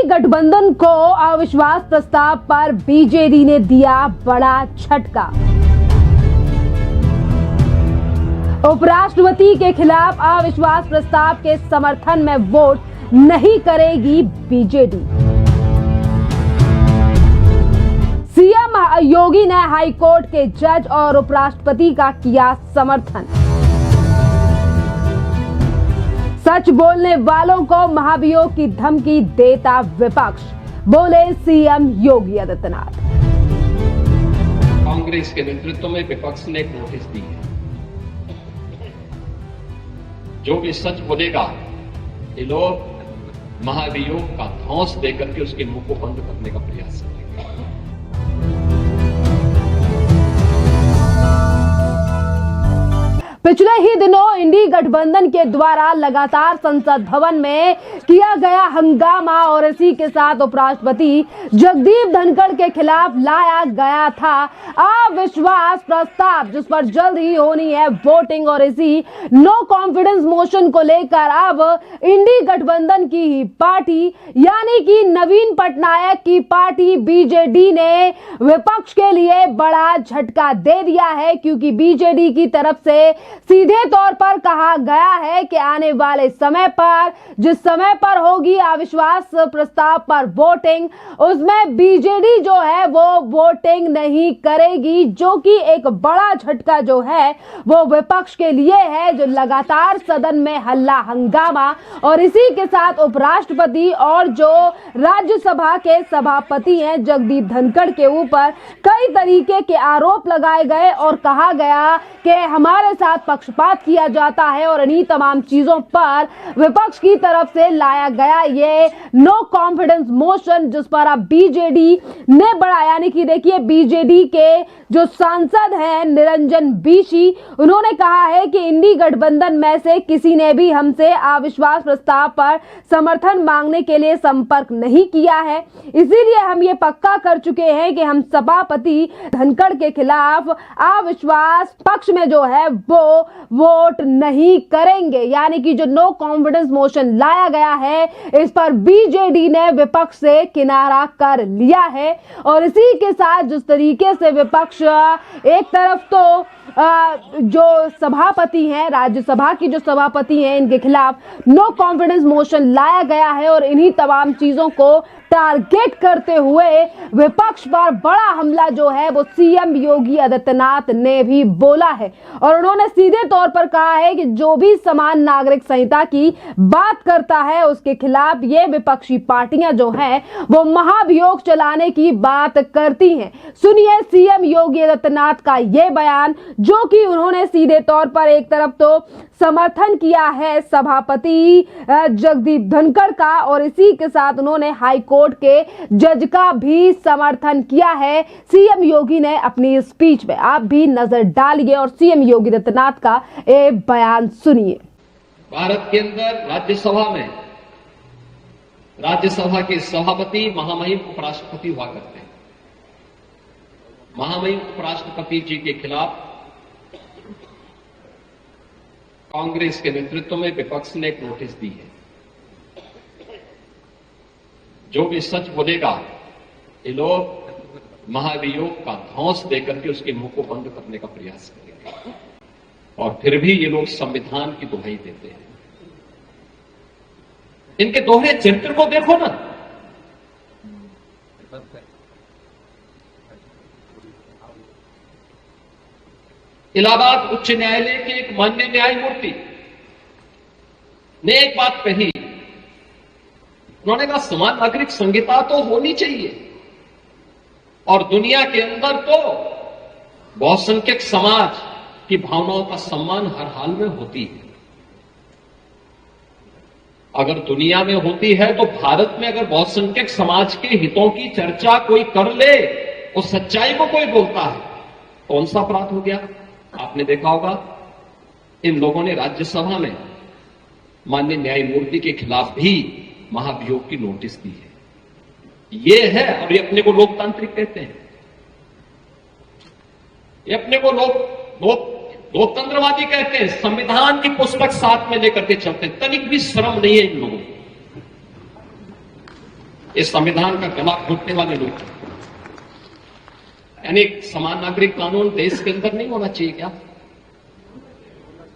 गठबंधन को अविश्वास प्रस्ताव पर बीजेडी ने दिया बड़ा झटका। उपराष्ट्रपति के खिलाफ अविश्वास प्रस्ताव के समर्थन में वोट नहीं करेगी बीजेडी। सीएम योगी ने हाईकोर्ट के जज और उपराष्ट्रपति का किया समर्थन। सच बोलने वालों को महाभियोग की धमकी देता विपक्ष, बोले सीएम योगी आदित्यनाथ। कांग्रेस के नेतृत्व में विपक्ष ने एक नोटिस दी है। जो भी सच बोलेगा ये लोग महाभियोग का धौंस देकर के उसके मुंह को बंद करने का प्रयास करेंगे। पिछले ही दिनों इंडी गठबंधन के द्वारा लगातार संसद भवन में किया गया हंगामा और इसी के साथ उपराष्ट्रपति जगदीप धनखड़ के खिलाफ लाया गया था अविश्वास प्रस्ताव, जिस पर जल्द ही होनी है वोटिंग। और इसी नो कॉन्फिडेंस मोशन को लेकर अब इंडी गठबंधन की ही पार्टी यानी कि नवीन पटनायक की पार्टी बीजेडी ने विपक्ष के लिए बड़ा झटका दे दिया है, क्योंकि बीजेडी की तरफ से सीधे तौर पर कहा गया है कि आने वाले समय पर जिस समय पर होगी अविश्वास प्रस्ताव पर वोटिंग, उसमें बीजेडी जो है वो वोटिंग नहीं करेगी, जो कि एक बड़ा झटका जो है वो विपक्ष के लिए है, जो लगातार सदन में हल्ला हंगामा और इसी के साथ उपराष्ट्रपति और जो राज्यसभा के सभापति हैं जगदीप धनखड़ के ऊपर कई तरीके के आरोप लगाए गए और कहा गया कि हमारे साथ पक्षपात किया जाता है और इन्हीं तमाम चीजों पर विपक्ष की तरफ से लाया गया ये नो कॉन्फिडेंस मोशन, जिस पर अब बीजेडी ने बड़ा, यानी कि देखिए बीजेडी के जो सांसद हैं निरंजन बीशी, उन्होंने कहा है कि इंडी गठबंधन में से किसी ने भी हमसे अविश्वास प्रस्ताव पर समर्थन मांगने के लिए संपर्क नहीं किया है, इसीलिए हम ये पक्का कर चुके हैं कि हम सभापति धनखड़ के खिलाफ अविश्वास पक्ष में जो है वो वोट नहीं करेंगे। यानी कि जो नो कॉन्फिडेंस मोशन लाया गया है इस पर बीजेडी ने विपक्ष से किनारा कर लिया है। और इसी के साथ जिस तरीके से विपक्ष एक तरफ तो जो सभापति हैं, राज्यसभा की जो सभापति हैं, इनके खिलाफ नो कॉन्फिडेंस मोशन लाया गया है और इन्हीं तमाम चीजों को टारगेट करते हुए विपक्ष पर बड़ा हमला जो है वो सीएम योगी आदित्यनाथ ने भी बोला है। और उन्होंने सीधे तौर पर कहा है कि जो भी समान नागरिक संहिता की बात करता है उसके खिलाफ ये विपक्षी पार्टियां जो हैं वो महाभियोग चलाने की बात करती हैं। सुनिए सीएम योगी आदित्यनाथ का ये बयान, जो कि उन्होंने सीधे तौर पर एक तरफ तो समर्थन किया है सभापति जगदीप धनखड़ का और इसी के साथ उन्होंने हाईकोर्ट के जज का भी समर्थन किया है सीएम योगी ने अपनी स्पीच में। आप भी नजर डालिए और सीएम योगी आदित्यनाथ का एक बयान सुनिए। भारत के अंदर राज्यसभा में राज्यसभा के सभापति महामहिम उपराष्ट्रपति हुआ करते हैं। महामहिम उपराष्ट्रपति जी के खिलाफ कांग्रेस के नेतृत्व में विपक्ष ने एक नोटिस दी है। जो भी सच बोलेगा ये लोग महाभियोग का धौंस देकर के उसके मुंह को बंद करने का प्रयास करेंगे और फिर भी ये लोग संविधान की दुहाई देते हैं। इनके दोहरे चरित्र को देखो ना। इलाहाबाद उच्च न्यायालय के एक माननीय न्यायमूर्ति ने एक बात कही, उन्होंने कहा समान नागरिक संहिता तो होनी चाहिए और दुनिया के अंदर तो बहुसंख्यक समाज की भावनाओं का सम्मान हर हाल में होती है। अगर दुनिया में होती है तो भारत में अगर बहुसंख्यक समाज के हितों की चर्चा कोई कर ले, उस सच्चाई को कोई बोलता है, कौन सा अपराध हो गया? आपने देखा होगा इन लोगों ने राज्यसभा में माननीय न्यायमूर्ति के खिलाफ भी महाभियोग की नोटिस दी है। ये है, और ये अपने को लोकतांत्रिक कहते हैं, ये अपने को लोकतंत्रवादी कहते हैं। संविधान की पुस्तक साथ में लेकर के चलते हैं, तनिक भी शर्म नहीं है इन लोगों को। इस संविधान का गला घोटने वाले लोग। यानी समान नागरिक कानून देश के अंदर नहीं होना चाहिए क्या?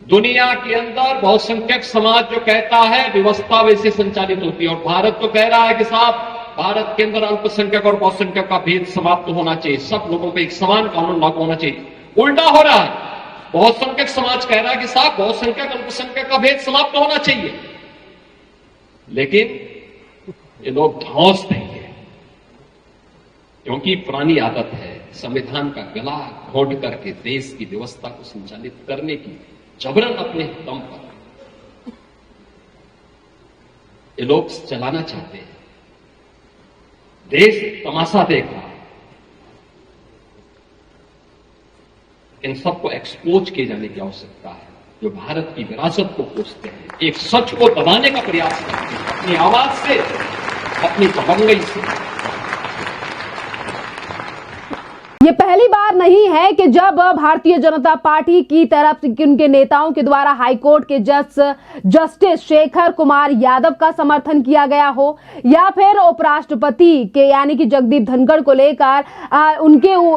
दुनिया के अंदर बहुसंख्यक समाज जो कहता है व्यवस्था वैसे संचालित होती है, और भारत तो कह रहा है कि साहब भारत के अंदर अल्पसंख्यक और बहुसंख्यक का भेद समाप्त होना चाहिए, सब लोगों पर एक समान कानून लागू होना चाहिए। उल्टा हो रहा है, बहुसंख्यक समाज कह रहा है कि साहब बहुसंख्यक अल्पसंख्यक का भेद समाप्त होना चाहिए, लेकिन ये लोग धौंस देंगे क्योंकि पुरानी आदत है संविधान का गला घोट करके देश की व्यवस्था को संचालित करने की, जबरन अपने दम पर ये लोग चलाना चाहते हैं। देश तमाशा देख रहा है। इन सबको एक्सपोज किए जाने की आवश्यकता है, जो भारत की विरासत को कोसते हैं, एक सच को दबाने का प्रयास करते हैं अपनी आवाज से, अपनी दबंगई से। ये पहली बार नहीं है कि जब भारतीय जनता पार्टी की तरफ से उनके नेताओं के द्वारा हाईकोर्ट के जस्टिस शेखर कुमार यादव का समर्थन किया गया हो, या फिर उपराष्ट्रपति के यानी कि जगदीप धनखड़ को लेकर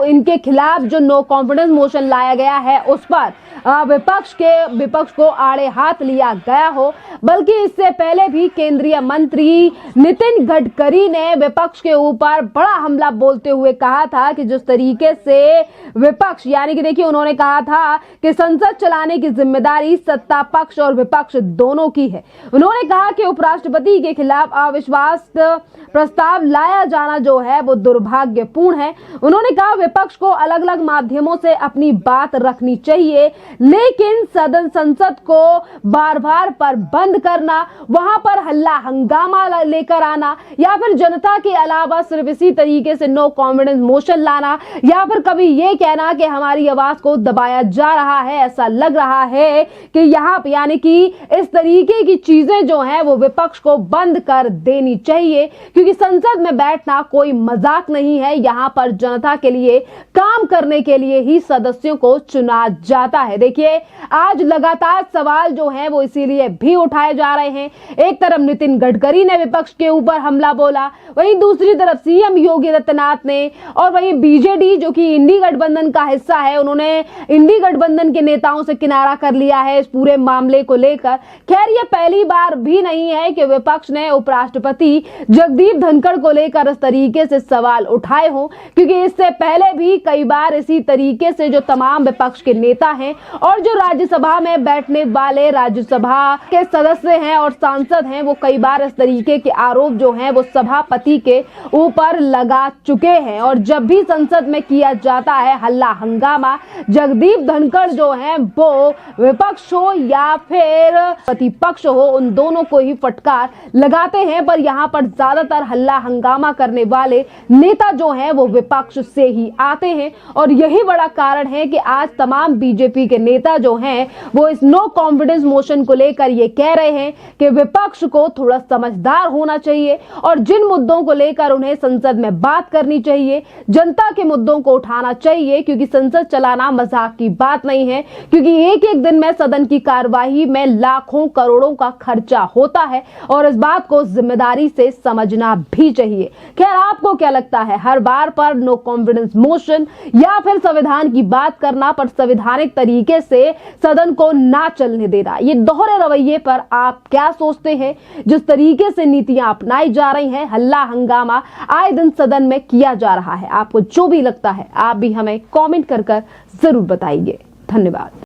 इनके खिलाफ जो नो कॉन्फिडेंस मोशन लाया गया है उस पर विपक्ष को आड़े हाथ लिया गया हो। बल्कि इससे पहले भी केंद्रीय मंत्री नितिन गडकरी ने विपक्ष के ऊपर बड़ा हमला बोलते हुए कहा था कि जिस तरीके से विपक्ष यानी कि देखिए उन्होंने कहा था कि संसद चलाने की जिम्मेदारी सत्ता पक्ष और विपक्ष दोनों की है। उन्होंने कहा कि उपराष्ट्रपति के खिलाफ अविश्वास प्रस्ताव लाया जाना जो है वो दुर्भाग्यपूर्ण है। उन्होंने कहा विपक्ष को अलग अलग माध्यमों से अपनी बात रखनी चाहिए, लेकिन संसद को बार बार पर बंद करना, वहां पर हल्ला हंगामा लेकर आना, या फिर जनता के अलावा सिर्फ इसी तरीके से नो कॉन्फिडेंस मोशन लाना, या फिर कभी ये कहना कि हमारी आवाज को दबाया जा रहा है, ऐसा लग रहा है कि यहाँ यानी कि इस तरीके की चीजें जो हैं वो विपक्ष को बंद कर देनी चाहिए, क्योंकि संसद में बैठना कोई मजाक नहीं है। यहाँ पर जनता के लिए काम करने के लिए ही सदस्यों को चुना जाता है। देखिए आज लगातार सवाल जो हैं वो इसीलिए भी उठाए जा रहे हैं। एक तरफ नितिन गडकरी ने विपक्ष के ऊपर हमला बोला, वहीं दूसरी तरफ सीएम योगी आदित्यनाथ ने, और वहीं बीजेडी जो कि इंडी गठबंधन का हिस्सा है, उन्होंने इंडी गठबंधन के नेताओं से किनारा कर लिया है इस पूरे मामले को लेकर। खैर ये पहली बार भी नहीं है कि विपक्ष ने उपराष्ट्रपति जगदीप धनखड़ को लेकर इस तरीके से सवाल उठाए हों, क्योंकि इससे पहले भी कई बार इसी तरीके से जो तमाम विपक्ष के नेता हैं और जो राज्यसभा में बैठने वाले राज्यसभा के सदस्य हैं और सांसद हैं, वो कई बार इस तरीके के आरोप जो हैं वो सभापति के ऊपर लगा चुके हैं। और जब भी संसद में किया जाता है हल्ला हंगामा, जगदीप धनखड़ जो हैं वो विपक्ष हो या फिर प्रतिपक्ष हो, उन दोनों को ही फटकार लगाते हैं। पर यहाँ पर ज्यादातर हल्ला हंगामा करने वाले नेता जो हैं वो विपक्ष से ही आते हैं, और यही बड़ा कारण है कि आज तमाम बीजेपी के नेता जो हैं वो इस नो कॉन्फिडेंस मोशन को लेकर ये कह रहे हैं कि विपक्ष को थोड़ा समझदार होना चाहिए और जिन मुद्दों को लेकर उन्हें संसद में बात करनी चाहिए, जनता के मुद्दों को उठाना चाहिए, क्योंकि संसद चलाना मजाक की बात नहीं है। क्योंकि एक एक दिन में सदन की कार्यवाही में लाखों करोड़ों का खर्चा होता है और इस बात को जिम्मेदारी से समझना भी चाहिए। खैर आपको क्या लगता है, हर बार पर नो कॉन्फिडेंस मोशन या फिर संविधान की बात करना पर संवैधानिक तरीके से सदन को ना चलने देना, ये दोहरे रवैये पर आप क्या सोचते हैं? जिस तरीके से नीतियां अपनाई जा रही हैं, हल्ला हंगामा आए दिन सदन में किया जा रहा है, आपको जो भी लगता है आप भी हमें कमेंट कर जरूर बताइए। धन्यवाद।